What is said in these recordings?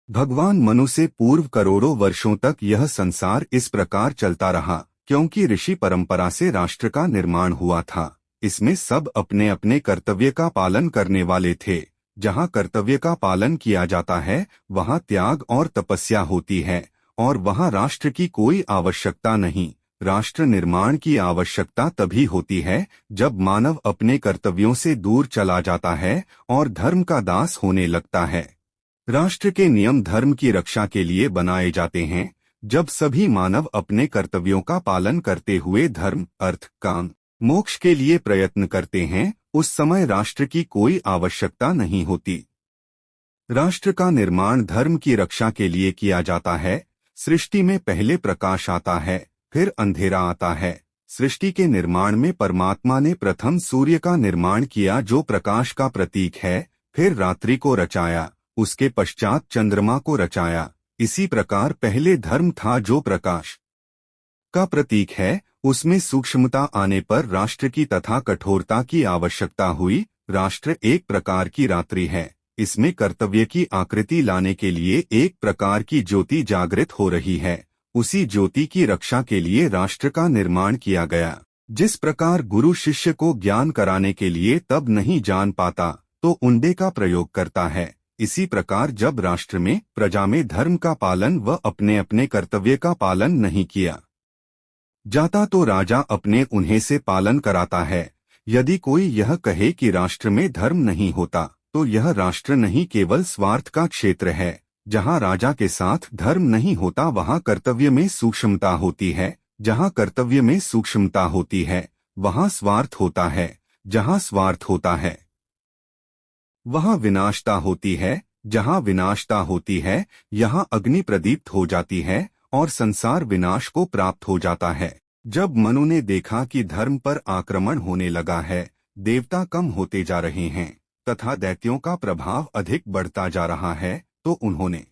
भगवान मनु से पूर्व करोड़ों वर्षों तक यह संसार इस प्रकार चलता रहा, क्योंकि ऋषि परंपरा से राष्ट्र का निर्माण हुआ था। इसमें सब अपने अपने कर्तव्य का पालन करने वाले थे। जहाँ कर्तव्य का पालन किया जाता है वहाँ त्याग और तपस्या होती है, और वहाँ राष्ट्र की कोई आवश्यकता नहीं। राष्ट्र निर्माण की आवश्यकता तभी होती है जब मानव अपने कर्तव्यों से दूर चला जाता है और धर्म का दास होने लगता है। राष्ट्र के नियम धर्म की रक्षा के लिए बनाए जाते हैं। जब सभी मानव अपने कर्तव्यों का पालन करते हुए धर्म, अर्थ, काम, मोक्ष के लिए प्रयत्न करते हैं, उस समय राष्ट्र की कोई आवश्यकता नहीं होती। राष्ट्र का निर्माण धर्म की रक्षा के लिए किया जाता है। सृष्टि में पहले प्रकाश आता है, फिर अंधेरा आता है। सृष्टि के निर्माण में परमात्मा ने प्रथम सूर्य का निर्माण किया जो प्रकाश का प्रतीक है, फिर रात्रि को रचाया, उसके पश्चात चंद्रमा को रचाया। इसी प्रकार पहले धर्म था जो प्रकाश का प्रतीक है, उसमें सूक्ष्मता आने पर राष्ट्र की तथा कठोरता की आवश्यकता हुई। राष्ट्र एक प्रकार की रात्रि है, इसमें कर्तव्य की आकृति लाने के लिए एक प्रकार की ज्योति जागृत हो रही है। उसी ज्योति की रक्षा के लिए राष्ट्र का निर्माण किया गया। जिस प्रकार गुरु शिष्य को ज्ञान कराने के लिए तब नहीं जान पाता तो उंडे का प्रयोग करता है, इसी प्रकार जब राष्ट्र में, प्रजा में धर्म का पालन व अपने अपने कर्तव्य का पालन नहीं किया जाता तो राजा अपने उन्हें से पालन कराता है। यदि कोई यह कहे कि राष्ट्र में धर्म नहीं होता तो यह राष्ट्र नहीं केवल स्वार्थ का क्षेत्र है। जहाँ राजा के साथ धर्म नहीं होता वहाँ कर्तव्य में सूक्ष्मता होती है। जहाँ कर्तव्य में सूक्ष्मता होती है वहाँ स्वार्थ होता है। जहाँ स्वार्थ होता है वहाँ विनाशता होती है। जहाँ विनाशता होती है यहाँ अग्नि प्रदीप्त हो जाती है और संसार विनाश को प्राप्त हो जाता है। जब मनु ने देखा कि धर्म पर आक्रमण होने लगा है, देवता कम होते जा रहे हैं तथा दैत्यों का प्रभाव अधिक बढ़ता जा रहा है, तो उन्होंने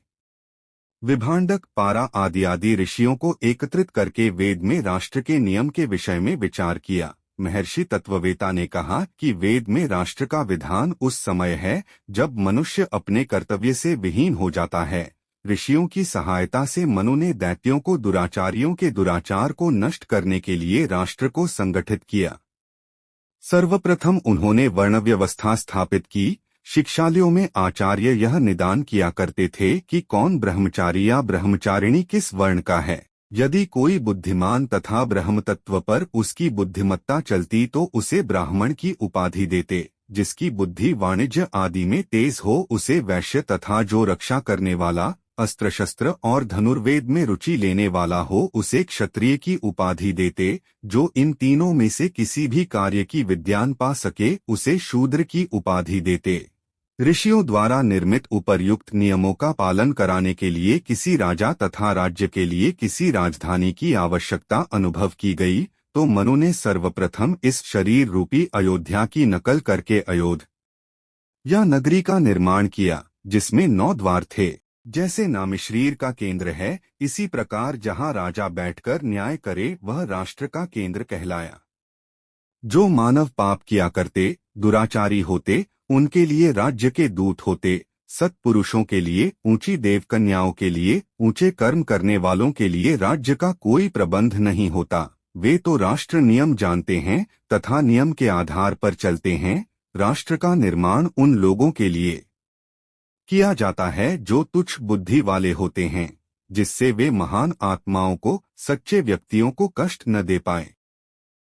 विभांडक, पारा आदि ऋषियों को एकत्रित करके वेद में राष्ट्र के नियम के विषय में विचार किया। महर्षि तत्ववेता ने कहा कि वेद में राष्ट्र का विधान उस समय है जब मनुष्य अपने कर्तव्य से विहीन हो जाता है। ऋषियों की सहायता से मनु ने दैत्यों को, दुराचारियों के दुराचार को नष्ट करने के लिए राष्ट्र को संगठित किया। सर्वप्रथम उन्होंने वर्ण व्यवस्था स्थापित की। शिक्षालयों में आचार्य यह निदान किया करते थे कि कौन ब्रह्मचारी या ब्रह्मचारिणी किस वर्ण का है। यदि कोई बुद्धिमान तथा ब्रह्म तत्व पर उसकी बुद्धिमत्ता चलती तो उसे ब्राह्मण की उपाधि देते। जिसकी बुद्धि वाणिज्य आदि में तेज हो उसे वैश्य, तथा जो रक्षा करने वाला, अस्त्र शस्त्र और धनुर्वेद में रुचि लेने वाला हो उसे क्षत्रिय की उपाधि देते। जो इन तीनों में से किसी भी कार्य की विद्यान पा सके उसे शूद्र की उपाधि देते। ऋषियों द्वारा निर्मित उपर्युक्त नियमों का पालन कराने के लिए किसी राजा तथा राज्य के लिए किसी राजधानी की आवश्यकता अनुभव की गई, तो मनु ने सर्वप्रथम इस शरीर रूपी अयोध्या की नकल करके अयोध्या नगरी का निर्माण किया, जिसमें 9 द्वार थे। जैसे नामिशरीर का केंद्र है, इसी प्रकार जहाँ राजा बैठकर न्याय करे वह राष्ट्र का केंद्र कहलाया। जो मानव पाप किया करते, दुराचारी होते, उनके लिए राज्य के दूत होते। सत्पुरुषों के लिए, ऊंची देवकन्याओं के लिए, ऊंचे कर्म करने वालों के लिए राज्य का कोई प्रबंध नहीं होता। वे तो राष्ट्र नियम जानते हैं तथा नियम के आधार पर चलते हैं। राष्ट्र का निर्माण उन लोगों के लिए किया जाता है जो तुच्छ बुद्धि वाले होते हैं, जिससे वे महान आत्माओं को, सच्चे व्यक्तियों को कष्ट न दे पाए।